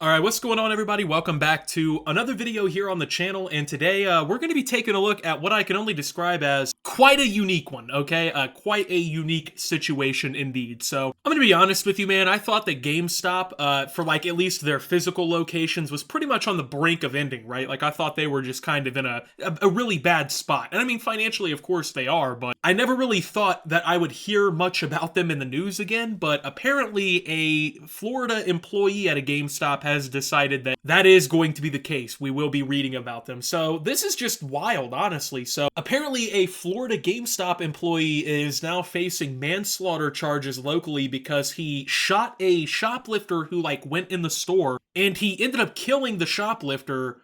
Alright, what's going on everybody? Welcome back to another video here on the channel, and today we're going to be taking a look at what I can only describe as quite a unique one, okay? Quite a unique situation indeed. So, I'm going to be honest with you, man, I thought that GameStop, for like at least their physical locations, was pretty much on the brink of ending, right? Like, I thought they were just kind of in a really bad spot. And I mean, financially, of course they are, but I never really thought that I would hear much about them in the news again, but apparently a Florida employee at a GameStop has decided that that is going to be the case. We will be reading about them. So this is just wild, honestly. So apparently a Florida GameStop employee is now facing manslaughter charges locally because he shot a shoplifter who like went in the store, and he ended up killing the shoplifter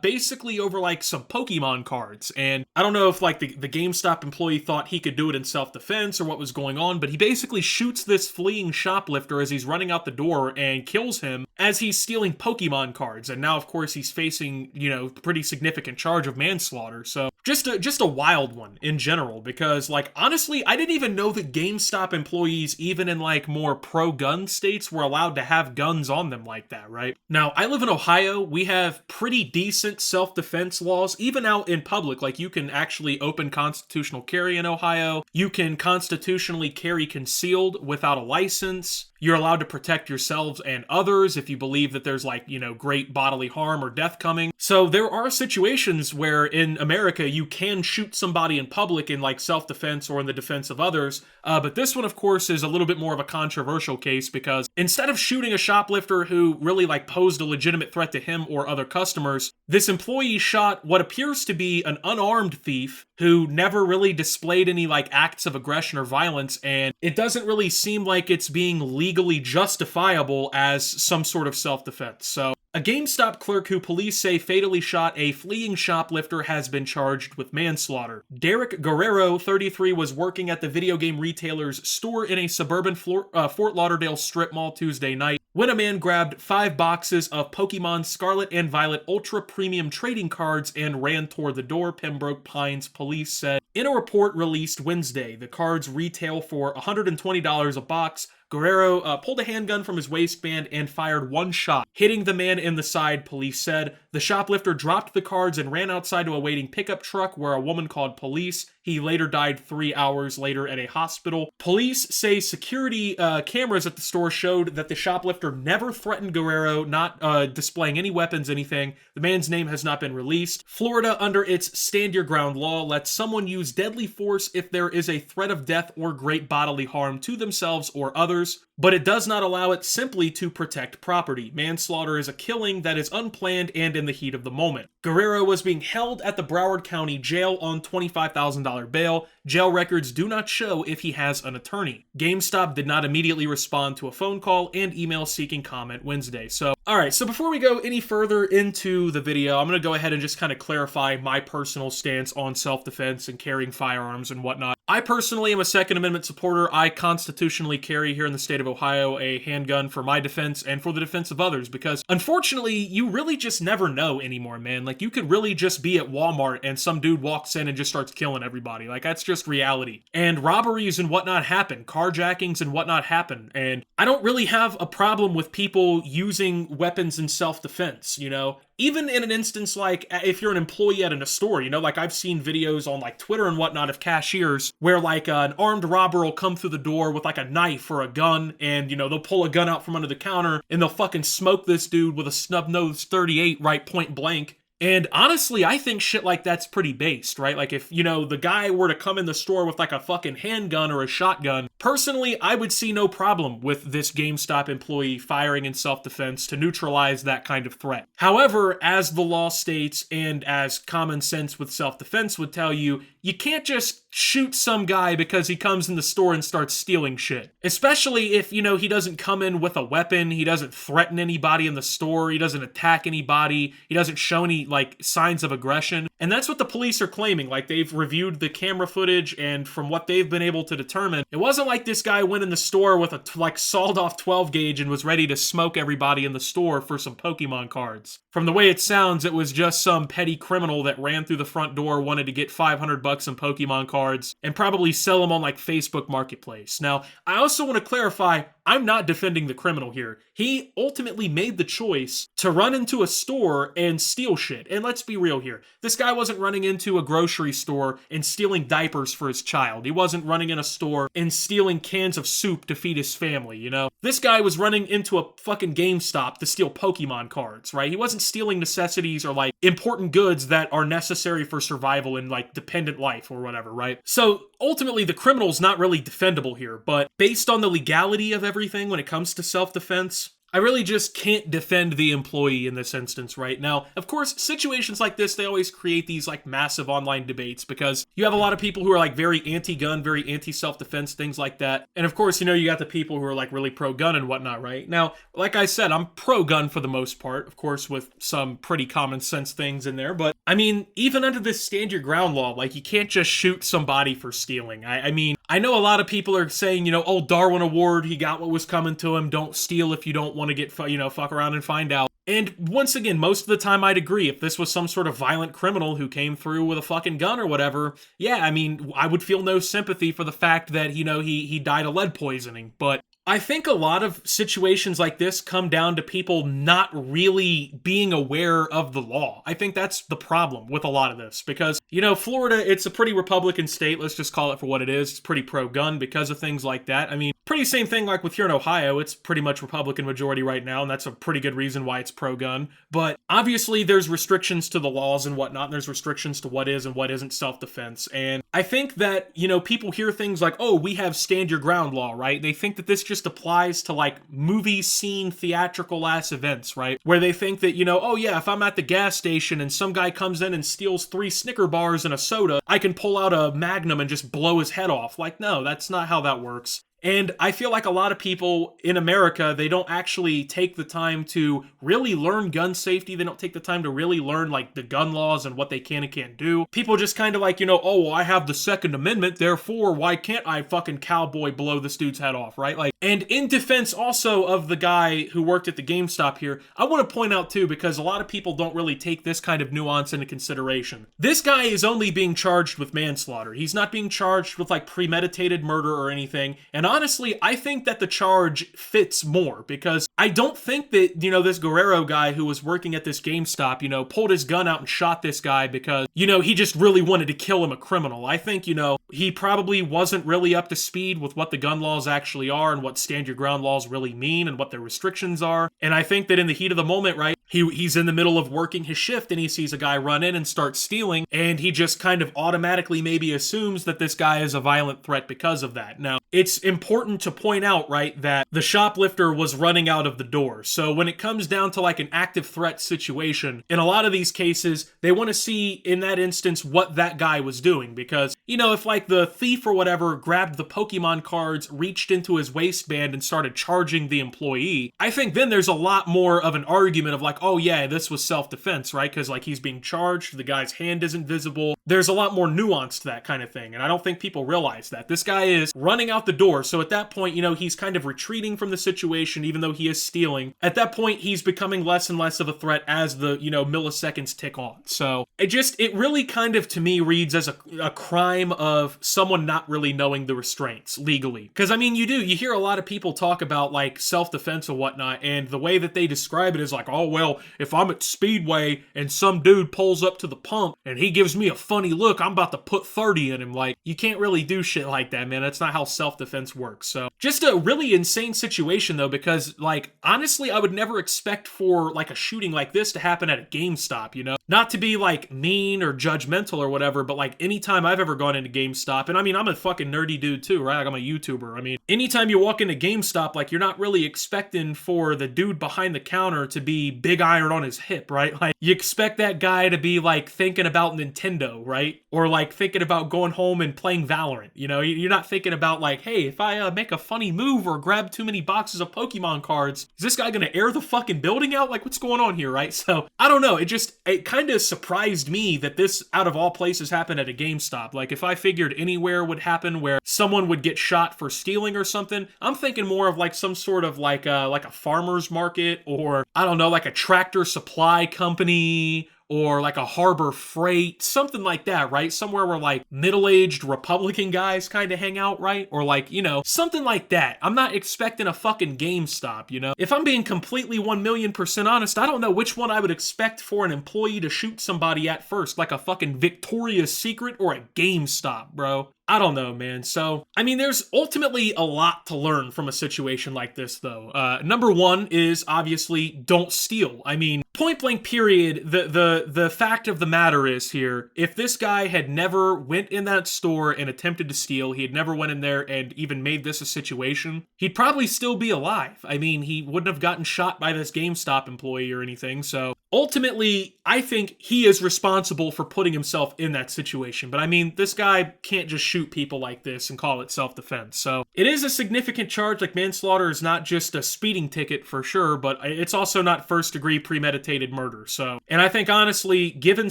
basically over like some Pokemon cards. And I don't know if like the GameStop employee thought he could do it in self-defense or what was going on, but he basically shoots this fleeing shoplifter as he's running out the door and kills him as he's stealing Pokemon cards. And now of course he's facing, you know, pretty significant charge of manslaughter. So just a wild one in general, because like honestly, I didn't even know that GameStop employees, even in like more pro-gun states, were allowed to have guns on them like that, right? Now, I live in Ohio. We have pretty decent self-defense laws, even out in public. Like, you can actually open constitutional carry in Ohio. You can constitutionally carry concealed without a license. You're allowed to protect yourselves and others if you believe that there's like, you know, great bodily harm or death coming. So there are situations where in America you can shoot somebody in public in like self-defense or in the defense of others. But this one, of course, is a little bit more of a controversial case because instead of shooting a shoplifter who really like posed a legitimate threat to him or other customers, this employee shot what appears to be an unarmed thief who never really displayed any like acts of aggression or violence, and it doesn't really seem like it's being legally justifiable as some sort of self-defense. So a GameStop clerk who police say fatally shot a fleeing shoplifter has been charged with manslaughter. Derek Guerrero, 33, was working at the video game retailer's store in a suburban Fort Lauderdale strip mall Tuesday night when a man grabbed 5 boxes of Pokémon Scarlet and Violet Ultra Premium trading cards and ran toward the door, Pembroke Pines police said. In a report released Wednesday, the cards retail for $120 a box. Guerrero pulled a handgun from his waistband and fired one shot, hitting the man in the side, police said. The shoplifter dropped the cards and ran outside to a waiting pickup truck where a woman called police. He later died 3 hours later at a hospital. Police say security cameras at the store showed that the shoplifter never threatened Guerrero, not displaying any weapons, anything. The man's name has not been released. Florida, under its stand your ground law, lets someone use deadly force if there is a threat of death or great bodily harm to themselves or others, but it does not allow it simply to protect property. Manslaughter is a killing that is unplanned and in the heat of the moment. Guerrero was being held at the Broward County Jail on $25,000 bail. Jail records do not show if he has an attorney. GameStop did not immediately respond to a phone call and email seeking comment Wednesday. So, alright, so before we go any further into the video, I'm going to go ahead and just kind of clarify my personal stance on self-defense and carrying firearms and whatnot. I personally am a Second Amendment supporter. I constitutionally carry here in the state of Ohio a handgun for my defense and for the defense of others because, unfortunately, you really just never know anymore, man. Like, you could really just be at Walmart and some dude walks in and just starts killing everybody. Like, that's just reality. And robberies and whatnot happen. Carjackings and whatnot happen. And I don't really have a problem with people using weapons in self-defense, you know? Even in an instance like if you're an employee at a store, you know, like I've seen videos on like Twitter and whatnot of cashiers where like an armed robber will come through the door with like a knife or a gun, and you know, they'll pull a gun out from under the counter and they'll fucking smoke this dude with a snub-nosed 38 right point blank. And honestly, I think shit like that's pretty based, right? Like if, you know, the guy were to come in the store with like a fucking handgun or a shotgun, personally, I would see no problem with this GameStop employee firing in self-defense to neutralize that kind of threat. However, as the law states and as common sense with self-defense would tell you, you can't just shoot some guy because he comes in the store and starts stealing shit. Especially if, you know, he doesn't come in with a weapon, he doesn't threaten anybody in the store, he doesn't attack anybody, he doesn't show any, like, signs of aggression. And that's what the police are claiming. Like, they've reviewed the camera footage, and from what they've been able to determine, it wasn't like this guy went in the store with a, like, sawed-off 12 gauge and was ready to smoke everybody in the store for some Pokemon cards. From the way it sounds, it was just some petty criminal that ran through the front door, wanted to get $500 in Pokemon cards, and probably sell them on like Facebook Marketplace. Now, I also want to clarify, I'm not defending the criminal here. He ultimately made the choice to run into a store and steal shit. And let's be real here. This guy wasn't running into a grocery store and stealing diapers for his child. He wasn't running in a store and stealing cans of soup to feed his family, you know? This guy was running into a fucking GameStop to steal Pokemon cards, right? He wasn't stealing necessities or like important goods that are necessary for survival in like dependent life or whatever, right? So ultimately the criminal's not really defendable here, but based on the legality of everything when it comes to self-defense, I really just can't defend the employee in this instance right now. Of course, situations like this, they always create these like massive online debates because you have a lot of people who are like very anti-gun, very anti-self-defense, things like that. And of course, you know, you got the people who are like really pro-gun and whatnot, right? Now, like I said, I'm pro-gun for the most part, of course, with some pretty common sense things in there. But I mean, even under this stand your ground law, like you can't just shoot somebody for stealing. I mean, I know a lot of people are saying, you know, oh, Darwin Award, he got what was coming to him. Don't steal if you don't want to get, you know, fuck around and find out. And once again, most of the time I'd agree. If this was some sort of violent criminal who came through with a fucking gun or whatever, yeah, I mean, I would feel no sympathy for the fact that, you know, he died of lead poisoning. But I think a lot of situations like this come down to people not really being aware of the law. I think that's the problem with a lot of this because, you know, Florida, it's a pretty Republican state. Let's just call it for what it is. It's pretty pro-gun because of things like that. I mean, pretty same thing like with here in Ohio. It's pretty much Republican majority right now, and that's a pretty good reason why it's pro-gun. But obviously there's restrictions to the laws and whatnot, and there's restrictions to what is and what isn't self-defense. And I think that, you know, people hear things like, oh, we have stand your ground law, right? They think that this just applies to like movie scene theatrical ass events, right? Where they think that, you know, oh yeah, if I'm at the gas station and some guy comes in and steals 3 Snicker bars and a soda, I can pull out a Magnum and just blow his head off. Like, no, that's not how that works. And I feel like a lot of people in America, they don't actually take the time to really learn gun safety. They don't take the time to really learn like the gun laws and what they can and can't do. People just kind of like, you know, oh, well, I have the Second Amendment, therefore why can't I fucking cowboy blow this dude's head off, right? Like, and in defense also of the guy who worked at the GameStop here, I want to point out too, because a lot of people don't really take this kind of nuance into consideration. This guy is only being charged with manslaughter. He's not being charged with like premeditated murder or anything. And honestly, I think that the charge fits more because I don't think that, you know, this Guerrero guy who was working at this GameStop, you know, pulled his gun out and shot this guy because, you know, he just really wanted to kill him, a criminal. I think, you know, he probably wasn't really up to speed with what the gun laws actually are and what stand your ground laws really mean and what their restrictions are. And I think that in the heat of the moment, right, he's in the middle of working his shift and he sees a guy run in and start stealing, and he just kind of automatically maybe assumes that this guy is a violent threat because of that. Now, it's important to point out, right, that the shoplifter was running out of the door. So when it comes down to like an active threat situation, in a lot of these cases, they want to see in that instance what that guy was doing because, you know, if like the thief or whatever grabbed the Pokemon cards, reached into his waistband and started charging the employee, I think then there's a lot more of an argument of like, oh yeah, this was self-defense, right? Because like he's being charged, the guy's hand isn't visible. There's a lot more nuance to that kind of thing, and I don't think people realize that. This guy is running out the door, so at that point, you know, he's kind of retreating from the situation even though he is stealing. At that point, he's becoming less and less of a threat as the, you know, milliseconds tick on. So it really kind of to me reads as a crime of someone not really knowing the restraints legally. Because I mean, you hear a lot of people talk about like self-defense or whatnot, and the way that they describe it is like, oh well, if I'm at Speedway and some dude pulls up to the pump and he gives me a funny look, I'm about to put 30 in him. Like, you can't really do shit like that, man. That's not how self-defense works. So just a really insane situation though, because like, honestly, I would never expect for like a shooting like this to happen at a GameStop, you know? Not to be like mean or judgmental or whatever, but like anytime I've ever gone into GameStop, and I mean, I'm a fucking nerdy dude too, right? Like, I'm a YouTuber. I mean, anytime you walk into GameStop, like, you're not really expecting for the dude behind the counter to be big iron on his hip, right? Like, you expect that guy to be like thinking about Nintendo, right? Or like thinking about going home and playing Valorant, you know? You're not thinking about like, hey, if I make a funny move or grab too many boxes of Pokemon cards, is this guy gonna air the fucking building out? Like, what's going on here, right? So, I don't know. It kind of surprised me that this, out of all places, happened at a GameStop. Like, if I figured anywhere would happen where someone would get shot for stealing or something, I'm thinking more of like some sort of like a farmer's market, or I don't know, like a tractor supply company, or like a Harbor Freight, something like that, right? Somewhere where like middle-aged Republican guys kind of hang out, right? Or like, something like that. I'm not expecting a fucking GameStop, If I'm being completely 1,000,000% honest, I don't know which one I would expect for an employee to shoot somebody at first, like a fucking Victoria's Secret or a GameStop, bro. I don't know, man. So, I mean, there's ultimately a lot to learn from a situation like this, though. Number one is obviously don't steal. I mean, point blank period, the fact of the matter is here, if this guy had never went in that store and attempted to steal, he had never went in there and even made this a situation, he'd probably still be alive. I mean, he wouldn't have gotten shot by this GameStop employee or anything, so ultimately, I think he is responsible for putting himself in that situation. But I mean, this guy can't just shoot people like this and call it self-defense. So it is a significant charge. Like, manslaughter is not just a speeding ticket for sure, but it's also not first-degree premeditated murder. So, and I think honestly, given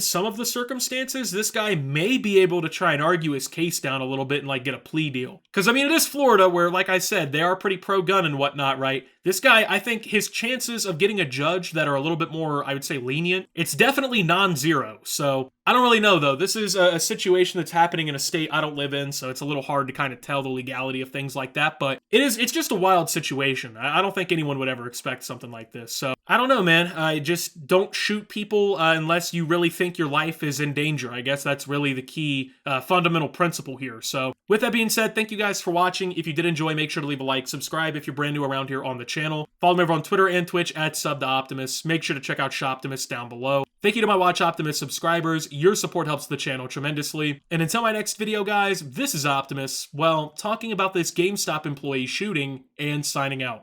some of the circumstances, this guy may be able to try and argue his case down a little bit and like get a plea deal. Because I mean, it is Florida where, like I said, they are pretty pro-gun and whatnot, right? This guy, I think his chances of getting a judge that are a little bit more, I would say, lenient, it's definitely non-zero. So I don't really know, though. This is a situation that's happening in a state I don't live in, so it's a little hard to kind of tell the legality of things like that, but it's just a wild situation. I don't think anyone would ever expect something like this. So I don't know, man. I just don't shoot people unless you really think your life is in danger. I guess that's really the key fundamental principle here. So with that being said, thank you guys for watching. If you did enjoy, make sure to leave a like, subscribe if you're brand new around here on the channel. Follow me over on Twitter and Twitch at SubTheOptimus. Make sure to check out Shoptimus down below. Thank you to my Watch Optimus subscribers. Your support helps the channel tremendously. And until my next video, guys, this is Optimus, well, talking about this GameStop employee shooting and signing out.